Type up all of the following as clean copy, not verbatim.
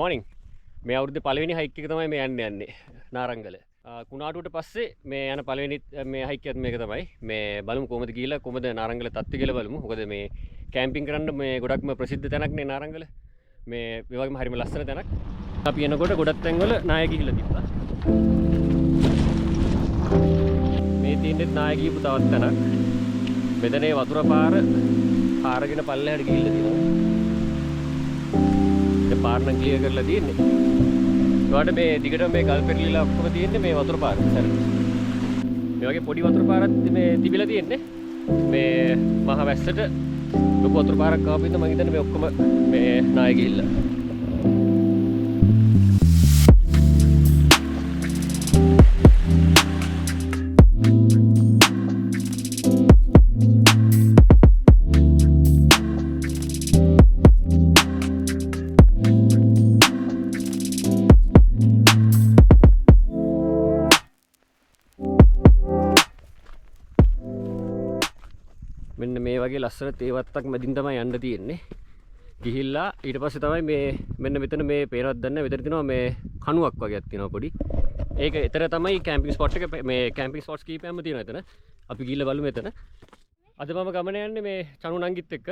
morning. මේ අවුරුද්දේ පළවෙනි හයික් එක තමයි මේ යන්නේ නාරංගල. කුණාටුවට පස්සේ මේ යන පළවෙනි මේ හයික් එකත් මේක තමයි. මේ බලමු කොහොමද කියලා කොහොමද නාරංගල තත්ත්වය කියලා බලමු. මොකද මේ කැම්පින් කරන්න මේ ගොඩක්ම ප්‍රසිද්ධ තැනක් නේ නාරංගල. මේ වගේම හරිම ලස්සන තැනක්. අපි එනකොට ගොඩක් තැන්වල නාය ගිහිල්ලා තිබ්බා. මේ තියෙන්නේ නාය ගිහපු තවත් තැනක්. මෙතනේ වතුර පාර පාරගෙන පල්ලෙහාට ගිහිල්ලා තියෙනවා. පාර නම් ක්ලියර් කරලා තියෙන්නේ. ඒවට මේ දිගට මේ ගල් පෙරලිලා ඔක්කොම තියෙන්නේ මේ වතුර පාර. මේ වගේ පොඩි වතුර පාරක් මේ තිබිලා තියෙන්නේ. මේ මහ වැස්සට ලොකු වතුර පාරක් ආපු ඉඳන් මම හිතන්නේ මේ ඔක්කොම මේ නාය ගිහිල්ලා. මෙන්න මේ වගේ ලස්සන තේවත්තක් මැදින් තමයි යන්න තියෙන්නේ. ගිහිල්ලා ඊට පස්සේ තමයි මේ මෙන්න මෙතන මේ පේනවත් දන්නේ මෙතන තියෙනවා මේ කණුවක් වගේක් තියෙනවා පොඩි. ඒක එතන තමයි කැම්පින් ස්පොට් එක මේ කැම්පින් ස්පොට්ස් කීපයක්ම තියෙනවා එතන. අපි ගිහිල්ලා බලමු එතන. අද මම ගමන යන්නේ මේ චනු නංගිත් එක්ක.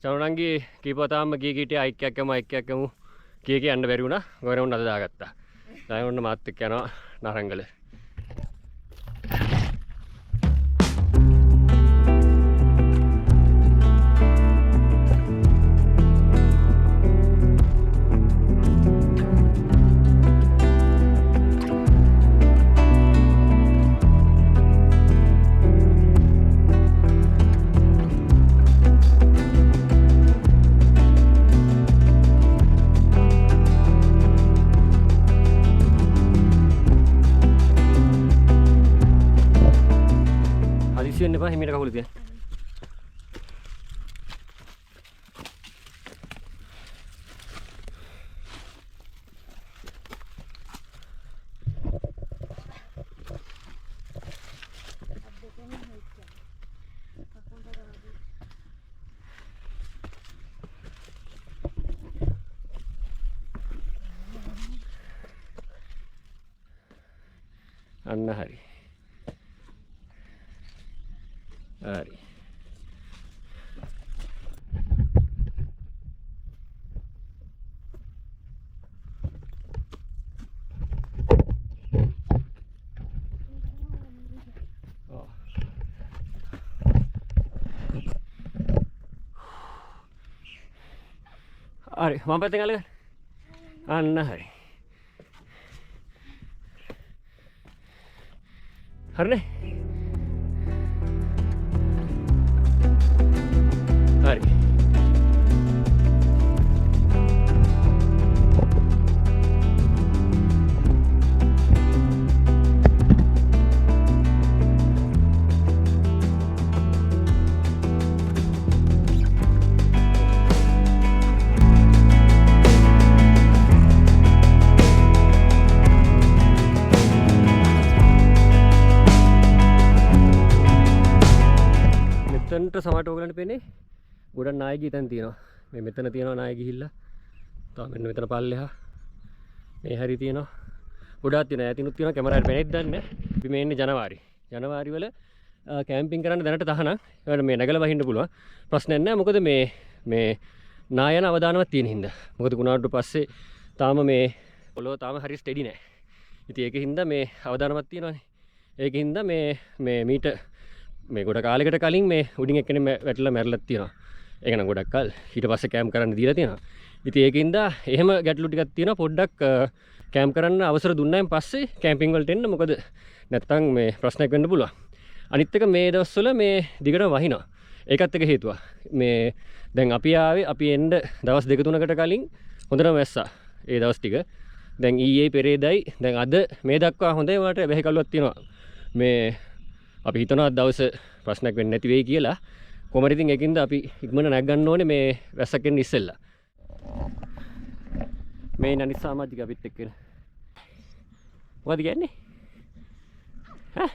චනු නංගි කීපවතාවම ගිය කීටිය අයික්කයක් යමු කී යන්න බැරි වුණා. ගොරේ උන් අද දාගත්තා. දැන් ඔන්න මාත් එක්ක යනවා නාරංගල. වෙන්න එපා හිමිට කකුල තියන්න. අන්න හරි. හරි. හරි මම පැත්තෙන් අල්ලගන්න. අන්න හරි. හරිනේ. හරි. මෙතනට සමහරට ඕගලන්ට පේන්නේ ගොඩක් නාය ගිතන් තියෙනවා. මේ මෙතන තියෙනවා නාය ගිහිල්ලා. තව මෙන්න මෙතන පල්ලෙහා. මේ හරි තියෙනවා. ගොඩක් තියෙනවා. ඈතිනුත් තියෙනවා. කැමරාවට පේනෙත් දන්නේ. අපි මේ ඉන්නේ ජනවාරි. ජනවාරි වල කැම්පින් කරන්න දැනට තහනම්. ඒකට මේ නැගලා වහින්න පුළුවන්. ප්‍රශ්නයක් නැහැ. මොකද මේ නායන අවදානමක් තියෙන හින්දා. මොකද කුණාටුට පස්සේ තාම මේ පොළොව තාම හරි ස්ටෙඩි නැහැ. ඉතින් ඒකින් හින්දා මේ අවදානමක් තියෙනවානේ. ඒකින් හින්දා මේ මීට මේ ගොඩ කාලෙකට කලින් මේ උඩින් එක්කෙනෙක් වැටලා මැරලත් තියෙනවා. ඒක නම් ගොඩක් කල් ඊට පස්සේ කැම්ප් කරන්න දීලා තියෙනවා. ඉතින් ඒකින්ද එහෙම ගැටලු ටිකක් තියෙනවා. පොඩ්ඩක් කැම්ප් කරන්න අවසර දුන්නායින් පස්සේ කැම්පින් වලට එන්න. මොකද නැත්තම් මේ ප්‍රශ්නයක් වෙන්න පුළුවන්. අනිත් එක මේ දවස්වල මේ දිගටම වහිනවා. ඒකත් එක හේතුවක්. මේ දැන් අපි එන්න දවස් 2-3කට කලින් හොඳටම වැස්සා. ඒ දවස් ටික. දැන් ඊයේ පෙරේදයි දැන් අද මේ දක්වා හොඳයි වලට බැහැ කළුවක් තියෙනවා. මේ අපි හිතනවා දවස් ප්‍රශ්නයක් වෙන්නේ නැති වෙයි කියලා. කොහමද ඉතින් ඒකින්ද අපි ඉක්මනට නැග ගන්න ඕනේ මේ වැස්සක් එන්න ඉස්සෙල්ලා. මේ අනිත් සමාජික අපිත් එක්ක. මොකද කියන්නේ? ඈ?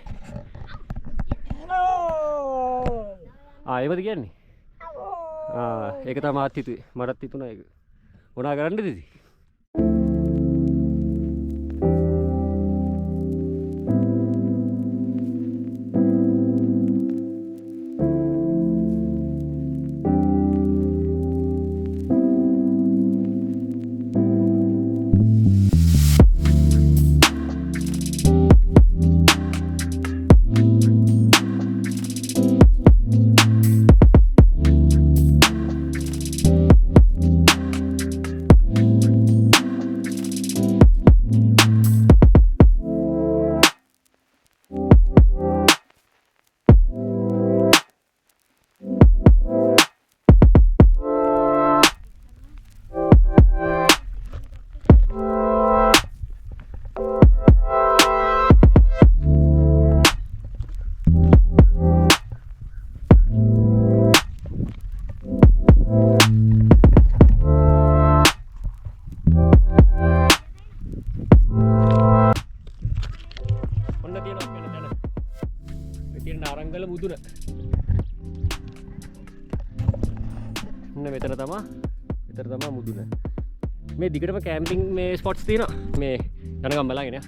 ඒවද කියන්නේ? ඒක තමයි මාත් හිතුවේ. මටත් හිතුණා ඒක. මොනා කරන්නද ඉතින්? මෙතන තමයි මුදුන. මේ දිගටම කැම්පින් මේ ස්පොට්ස් තියෙනවා මේ යනකම් බලගෙන.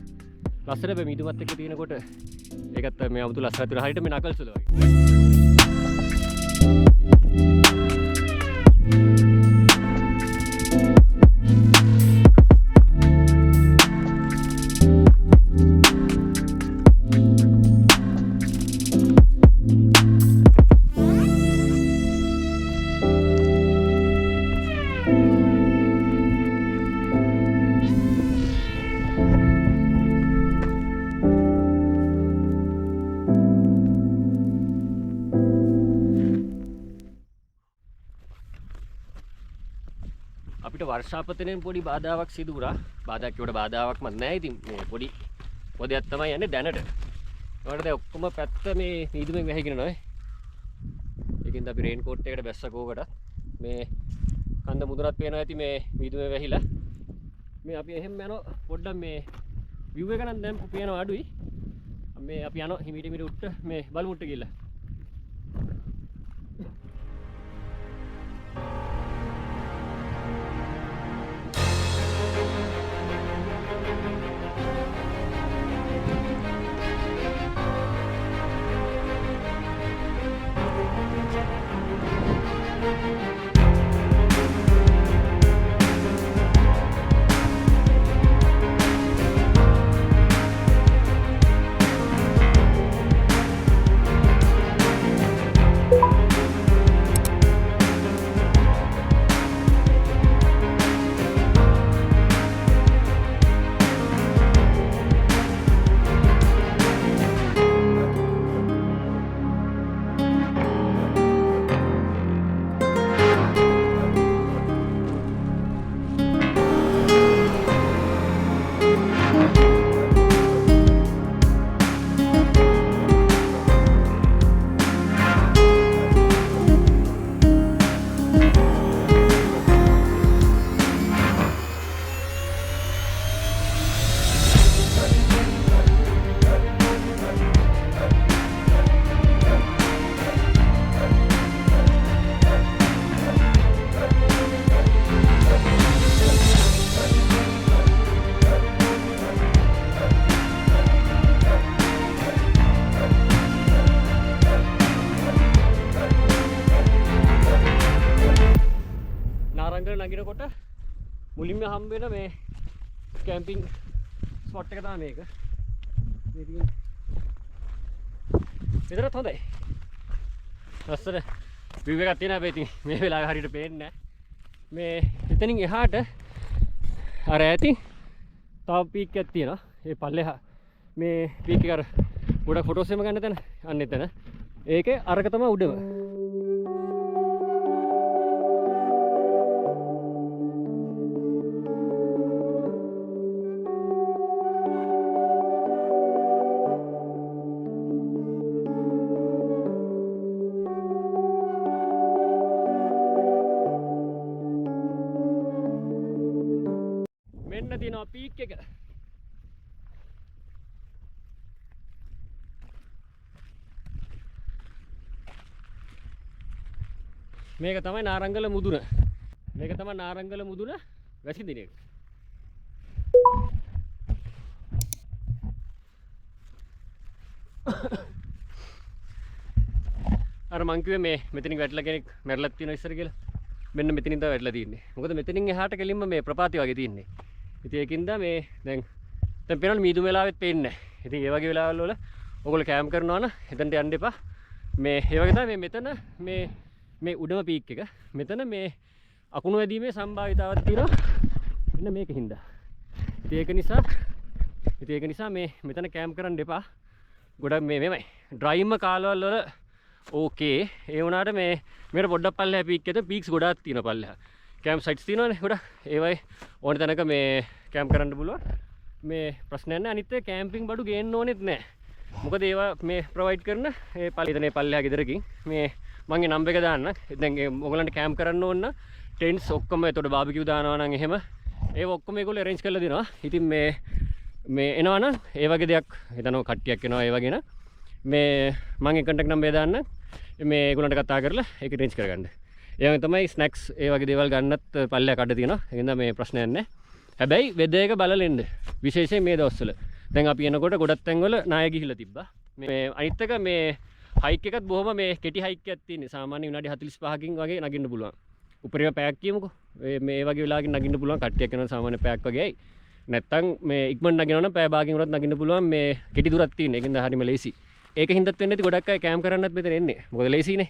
ලස්සන මීදුමත් එක්ක තියෙනකොට ඒකත් මේ 아무තු ලස්සනට තියෙන හරියට මේ නකල්සල වගේ. අපිට වර්ෂාපතනෙන් පොඩි බාධාවක් සිදු වුණා. බාධාක් කියවට බාධාවක්ම නැහැ. ඉතින් මේ පොඩි පොදයක් තමයි යන්නේ දැනට. ඒකට දැන් ඔක්කොම පැත්ත මේ මීදුමෙන් වැහිගෙන නෝයි. ඒකින්ද අපි රේන් කෝට් එකකට බැස්ස කෝකට මේ කන්ද මුදුනත් පේනවා ඇති මේ මීදුමේ වැහිලා. මේ අපි එහෙම යනවා පොඩ්ඩක් මේ view එක නම් දැන් පේනවා අඩුයි. මේ අපි යනවා හිමිට උට්ට මේ බලමුට්ට ගිහලා. නගිනකොට මුලින්ම හම්බ වෙන මේ කැම්පින් ස්පොට් එක තමයි මේක. මේ තියෙන විතරත් හොඳයි. ලස්සන view එකක් තියෙනවා. හැබැයි ඉතින් මේ වෙලාවේ හරියට පේන්නේ නැහැ. මේ එතනින් එහාට අර ඇති තව පීක් එකක් තියෙනවා. ඒ පල්ලෙහා මේ පීක් එක අර ගොඩක් ෆොටෝස් එම ගන්න තැන අන්න එතන. ඒකේ අරක තමයි උඩම. මෙන්න තියෙනවා පීක් එක. මේක තමයි නාරංගල මුදුන. මේක තමයි නාරංගල මුදුන වැසි දින එක. අර මං කිව්වේ මේ මෙතනින් වැටලා කෙනෙක් මැරලක් තියෙනවා ඉස්සර කියලා. මෙන්න මෙතනින් තමයි වැටලා තියෙන්නේ. මොකද මෙතනින් එහාට කෙලින්ම මේ ප්‍රපාතය වගේ තියෙන්නේ. ඉතින් ඒකින්ද මේ දැන් පේනවා මීදුම වෙලාවෙත් පේන්නේ නැහැ. ඉතින් ඒ වගේ වෙලාවල් වල ඔයගොල්ලෝ කැම්ප් කරනවා නම් එතනට යන්න එපා. මේ ඒ වගේ තමයි මෙතන මේ උඩම පීක් එක. මෙතන මේ අකුණු වැදීමේ සම්භාවිතාවක් තියෙනවා. මෙන්න මේකින්ද. ඉතින් ඒක නිසා මේ මෙතන කැම්ප් කරන්න එපා. ගොඩක් මේමයි. ඩ්‍රයිව්ම කාලවල වල ඕකේ. ඒ වුණාට මේකට පොඩ්ඩක් පල්ලෙහා පීක් එකද පීක්ස් ගොඩාක් තියෙනවා පල්ලෙහා. කැම්ප් සයිට්ස් තියෙනවානේ ගොඩක්. ඒවයි ඕන තැනක මේ කැම්ප් කරන්න පුළුවන්. මේ ප්‍රශ්නයක් නැහැ. අනිත් ඒ කැම්පින් බඩු ගේන්න ඕනෙත් නැහැ. මොකද ඒවා මේ ප්‍රොවයිඩ් කරන ඒ පල්ලෙහා ගෙදරකින් මේ මගේ නම්බර් එක දාන්න. දැන් ඔයගලන්ට කැම්ප් කරන්න ඕන නම් ටෙන්ට්ස් ඔක්කොම එතකොට බාබිකියු දානවා නම් එහෙම ඒව ඔක්කොම ඒගොල්ලෝ අරේන්ජ් කරලා දෙනවා. ඉතින් මේ එනවා නම් ඒ වගේ දෙයක් හිතනවා කට්ටියක් එනවා ඒ වගේ නම් මේ මගේ කන්ටැක්ට් නම්බර් දාන්න මේ ඒගොල්ලන්ට කතා කරලා ඒක අරේන්ජ් කරගන්න. ඒ වගේ තමයි ස්නැක්ස් ඒ වගේ දේවල් ගන්නත් පල්ලයක් අඩ තියෙනවා. ඒ හින්දා මේ ප්‍රශ්නයක් නැහැ. හැබැයි වෙදර් එක බලලා එන්න. විශේෂයෙන් මේ දවස්වල. දැන් අපි එනකොට ගොඩක් තැන්වල නාය ගිහිල්ලා තිබ්බා. මේ අනිත් එක මේ හයික් එකත් බොහොම මේ කෙටි හයික් එකක් තියෙන්නේ. සාමාන්‍ය විනාඩි 45කින් වගේ නගින්න පුළුවන්. උපරිම පැයක් කියමුකෝ. මේ වගේ වෙලාවකින් නගින්න පුළුවන්. කට්ටියක් යනවා සාමාන්‍ය පැයක් වගේයි. නැත්තම් මේ ඉක්මනට නගිනවා නම් පැය භාගකින් උනත් නගින්න පුළුවන්. මේ කෙටි දුරක් තියෙන. ඒකින්ද හරිම ලේසි. ඒක හින්දාත් වෙන්නේ නැති ගොඩක් අය කැම්ප් කරන්නත් මෙතන එන්නේ. මොකද ලේසිනේ.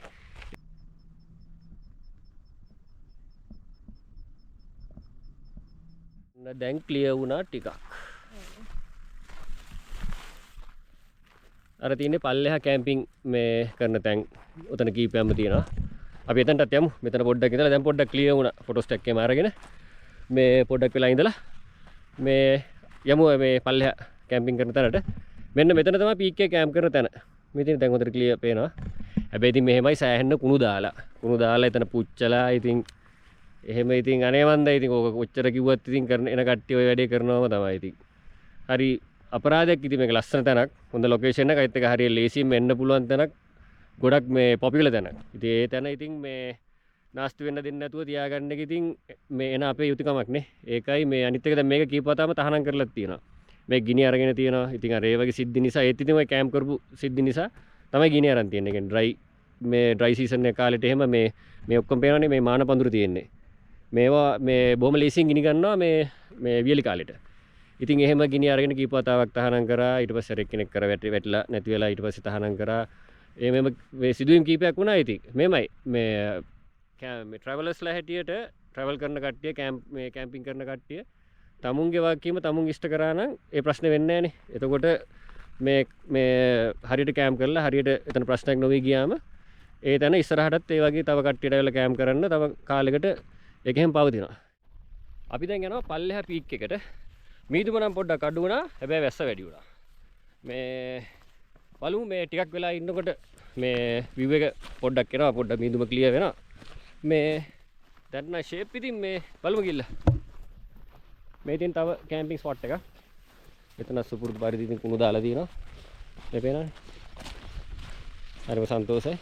දැන් ක්ලියර් වුණා ටිකක්. අර තියෙන්නේ පල්ලෙහා කැම්පින් මේ කරන තැන් උතන කීපයක්ම තියෙනවා. අපි එතනටත් යමු. මෙතන පොඩ්ඩක් ඉඳලා දැන් පොඩ්ඩක් ක්ලියර් වුණා. ෆොටෝ ස්ටැක් එකේම අරගෙන මේ පොඩ්ඩක් වෙලා ඉඳලා මේ යමු මේ පල්ලෙහා කැම්පින් කරන තැනට. මෙන්න මෙතන තමයි පීක් එක කැම්ප් කරන තැන. මෙතන දැන් හොඳට ක්ලියර් පේනවා. හැබැයි ඉතින් මෙහෙමයි සෑහෙන්න කුණු දාලා එතන පුච්චලා ඉතින් එහෙම ඉතින් අනේ මන්ද ඉතින් ඕක කොච්චර කිව්වත් ඉතින් කරන එන කට්ටිය ඔය වැඩේ කරනවම තමයි ඉතින්. හරි අපරාධයක් ඉතින් මේක ලස්සන තැනක්. හොඳ ලොකේෂන් එකක්. ඒත් එක හරිය ලේසියෙන් එන්න පුළුවන් තැනක්. ගොඩක් මේ පොපියුලර් තැනක්. ඉතින් ඒ තැන ඉතින් මේ නාස්ති වෙන්න දෙන්නේ නැතුව තියාගන්න එක ඉතින් මේ එන අපේ යුතුයකමක් නේ. ඒකයි මේ අනිත් එක දැන් මේක කීපවතාවම තහනම් කරලා තියෙනවා. මේ ගිනි අරගෙන තියෙනවා. ඉතින් අර ඒ වගේ සිද්ධි නිසා ඒත් ඉතින් ඔය කැම්ප් කරපු සිද්ධි නිසා තමයි ගිනි අරන් තියෙන්නේ. ඒ කියන්නේ ඩ්‍රයි සීසන් එක කාලෙට එහෙම මේ ඔක්කොම පේනවනේ මේ මාන පඳුරු තියෙන්නේ. මේවා මේ බොහොම ලේසියෙන් ගිනි ගන්නවා මේ වියලි කාලෙට. ඉතින් එහෙම ගිනි අරගෙන කීප වතාවක් තහනම් කරා. ඊට පස්සේ රෙක් කෙනෙක් කර වැටිලා නැති වෙලා ඊට පස්සේ තහනම් කරා. එහෙම මේ සිදුවීම් කීපයක් වුණා. ඉතින් මෙමය මේ ට්‍රැවලර්ස්ලා හැටියට ට්‍රැවල් කරන කට්ටිය කැම්පින් කරන කට්ටිය තමුන්ගේ වගකීම තමුන් ඉෂ්ට කරා නම් ඒ ප්‍රශ්නේ වෙන්නේ නැහනේ. එතකොට මේ හරියට කැම්ප් කරලා හරියට එතන ප්‍රශ්නයක් නොවී ගියාම ඒ තැන ඉස්සරහටත් ඒ වගේ තව කට්ටියට ඇවිල්ලා කැම්ප් කරන්න තව කාලෙකට ඒක එහෙම පවතිනවා. අපි දැන් යනවා පල්ලෙහා පීක් එකට. මීදුම නම් පොඩ්ඩක් අඩු වුණා. හැබැයි වැස්ස වැඩි වුණා. මේ බලමු මේ ටිකක් වෙලා ඉන්නකොට මේ view එක පොඩ්ඩක් එනවා. පොඩ්ඩක් මීදුම ක්ලියර් වෙනවා. මේ දැන් නම් ෂේප් ඉතින් මේ බලමු ගිල්ලා. මේ ඉතින් තව කැම්පින් ස්පොට් එකක්. එතන සුපුරුදු පරිදි ඉතින් කුණු දාලා තියෙනවා. මේ පේනවනේ. හරිම සන්තෝෂයි.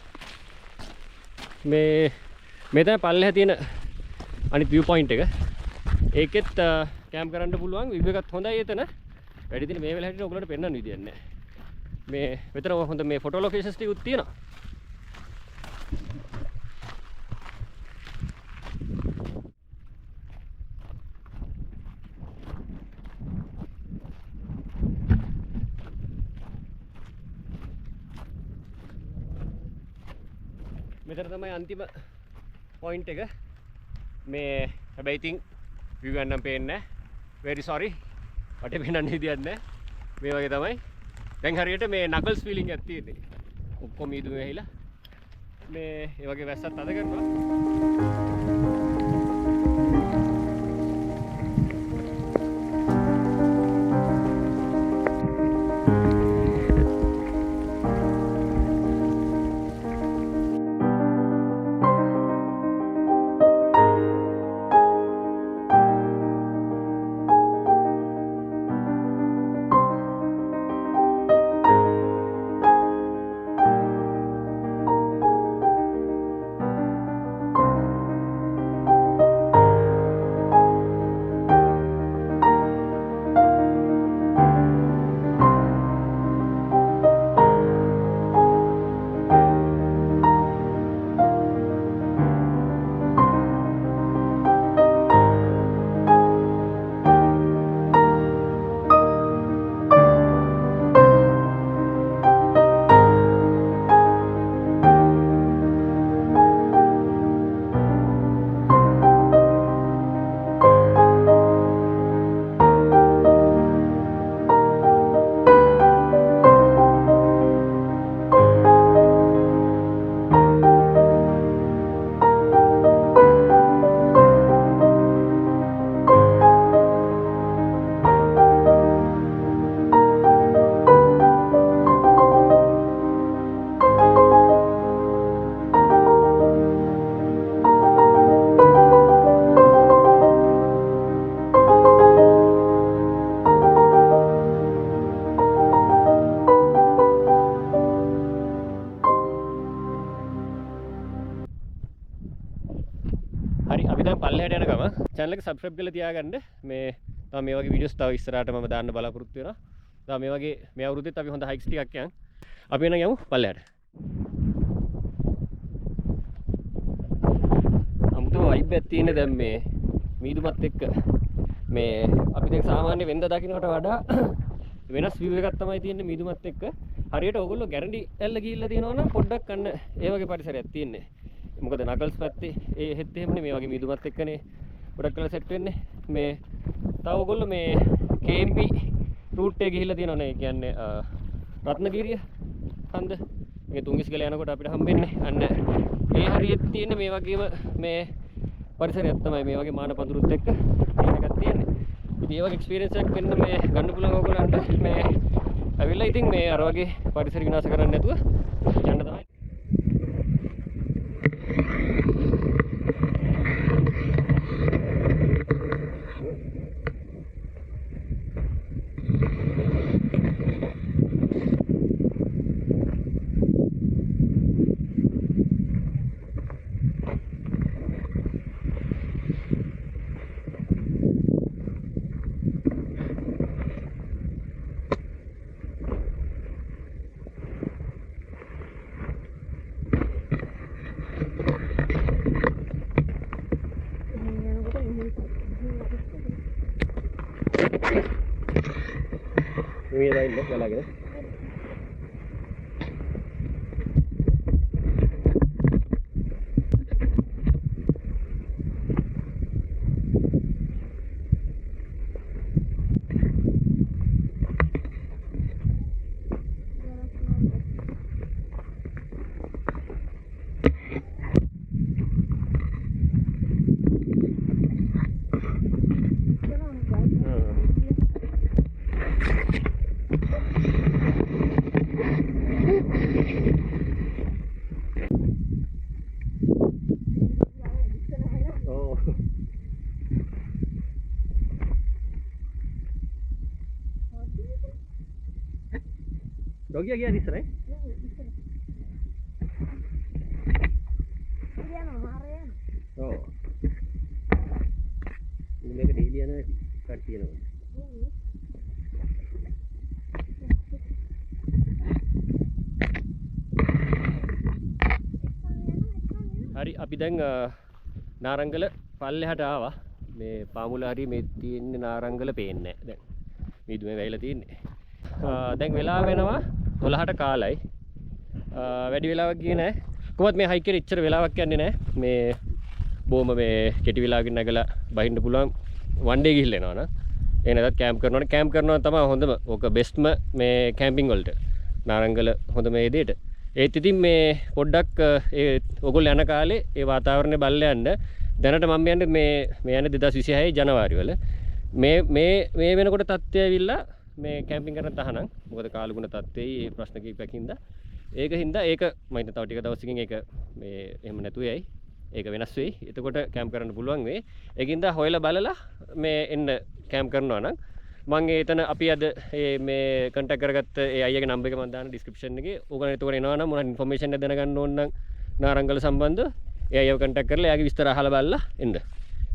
මේ තමයි පල්ලෙහා තියෙන අනිත් view point එක. ඒකෙත් කැම්ප් කරන්න පුළුවන්. view එකත් හොඳයි එතන. වැඩි දින මේ වෙලාවට හිටින්න ඔයගොල්ලන්ට පෙන්වන්න විදියක් නැහැ. මේ මෙතන හොඳ මේ ෆොටෝ ලොකේෂන්ස් ටිකුත් තියෙනවා. මෙතන තමයි අන්තිම පොයින්ට් එක. මේ හැබැයි ඉතින් view එක නම් පේන්නේ නැහැ. very sorry. වටේ පේනන්න විදියක් නැහැ. මේ වගේ තමයි. දැන් හරියට මේ නකල්ස් ෆීලිං එකක් තියෙන්නේ. ඔක්කොම ඊදුම ඇහිලා. මේ ඒ වගේ වැස්සක් අද කරනවා. හරි අපි දැන් පල්ලෙහාට යන ගම channel එක subscribe කරලා තියාගන්න. මේ තව මේ වගේ videos තව ඉස්සරහට මම දාන්න බලාපොරොත්තු වෙනවා. තව මේ වගේ මේ අවුරුද්දෙත් අපි හොඳ hikes ටිකක් යන්. අපි එන යමු පල්ලෙහාට. අමුතු vibe එකක් තියෙන දැන් මේ මීදුමත් එක්ක මේ අපි දැන් සාමාන්‍ය වෙන්ද දකින්නට වඩා වෙනස් view එකක් තමයි තියෙන්නේ මීදුමත් එක්ක. හරියට ඕගොල්ලෝ ගැරන්ටි ඇල්ල ගිහිල්ලා තියෙනවා නම් පොඩ්ඩක් අන්න ඒ වගේ පරිසරයක් තියෙන්නේ. මොකද නකල්ස් පැත්තේ ඒ හෙත් එහෙමනේ මේ වගේ මීදුමත් එක්කනේ ගොඩක් කරලා සෙට් වෙන්නේ. මේ තව ඕගොල්ලෝ මේ KMP රූට් එකේ ගිහිල්ලා තියෙනවනේ. ඒ කියන්නේ රත්නගිරිය හන්ද මේ තුංගිස්ගල යනකොට අපිට හම්බෙන්නේ. අන්න ඒ හරියට තියෙන මේ වගේම මේ පරිසරයක් තමයි මේ වගේ මාන පඳුරුත් එක්ක එකක් තියෙන්නේ. ඉතින් ඒ වගේ එක්ස්පීරියන්ස් එකක් වෙන්න මේ ගන්න පුළුවන් ඕගොල්ලන්ට මේ ඇවිල්ලා ඉතින් මේ අර වගේ පරිසර විනාශ කරන්නේ නැතුව යන්න තමයි. Ini lain deh, jalan lagi. Doggy lagi di sana? Oh. Ini mereka daily ana cut තියෙනවා. හරි අපි දැන් නාරංගල පල්ලෙහාට ආවා. මේ පාමුල හරි මේ තියෙන්නේ නාරංගල පේන්නේ නැහැ. දැන් මීදුමේ වැයිලා තියෙන්නේ. දැන් වෙලා වෙනවා 12ට කාලයි. වැඩි වෙලාවක් ගියේ නැහැ. කොහොමද මේ හයික් එකේ ඉච්චර වෙලාවක් යන්නේ නැහැ. මේ බොම මේ කෙටි වෙලාවකින් නැගලා බහින්න පුළුවන් වන් ඩේ ගිහිල්ලා එනවා නේද? ඒ නැත්නම් කැම්ප් කරනවනේ. කැම්ප් කරනවා තමයි හොඳම. ඕක බෙස්ට්ම මේ කැම්පින් වලට. නාරංගල හොඳම මේ දෙයට. ඒත් ඉතින් මේ පොඩ්ඩක් ඒ ඔයගොල්ලෝ යන කාලේ ඒ වාතාවරණය බලලා යන්න. දැනට මම යන්නේ මේ යන්නේ 2026 ජනවාරි වල. මේ වෙනකොට තත්ත්වය ඇවිල්ලා මේ කැම්පින් කරන තහනම්. මොකද කාලුගුණ තත්ත්වයේ මේ ප්‍රශ්න කීපයක් හින්දා ඒක මම හිතන තව ටික දවසකින් ඒක මේ එහෙම නැතුව යයි. ඒක වෙනස් වෙයි. එතකොට කැම්ප් කරන්න පුළුවන් වෙයි. ඒකින්ද හොයලා බලලා මේ එන්න කැම්ප් කරනවා නම් මම එතන අපි අද මේ කන්ටැක්ට් කරගත්ත ඒ අයියාගේ නම්බර් එක මම දාන්න ඩිස්ක්‍රිප්ෂන් එකේ. ඕගොල්ලෝ එතකොට එනවා නම් මොනවා ඉන්ෆර්මේෂන් එක දැනගන්න ඕන නම් නාරංගල සම්බන්ධ ඒ අයියව කන්ටැක්ට් කරලා එයාගේ විස්තර අහලා බලලා එන්න.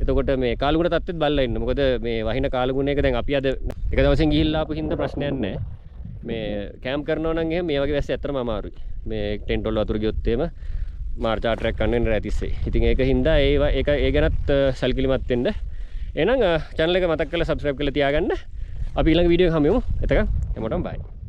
එතකොට මේ කාලුගුණ තත්ත්වෙත් බලලා ඉන්න. මොකද මේ වහින කාලුගුණයක දැන් අපි අද එක දවසෙන් ගිහිල්ලා ආපු හින්දා ප්‍රශ්නයක් නැහැ. මේ කැම්ප් කරනවා නම් එහෙම මේ වගේ වැස්ස ඇත්තටම අමාරුයි. මේ ටෙන්ට් වල වතුර ගියොත් එහෙම මාර්ච් ආටරයක් ගන්න වෙන රැතිස්සේ. ඉතින් ඒක හින්දා ඒ ගැනත් සල්කිලිමත් වෙන්න. එහෙනම් channel එක මතක් කරලා subscribe කරලා තියාගන්න. අපි ඊළඟ වීඩියෝ එක හමු. එතකන් හැමෝටම bye.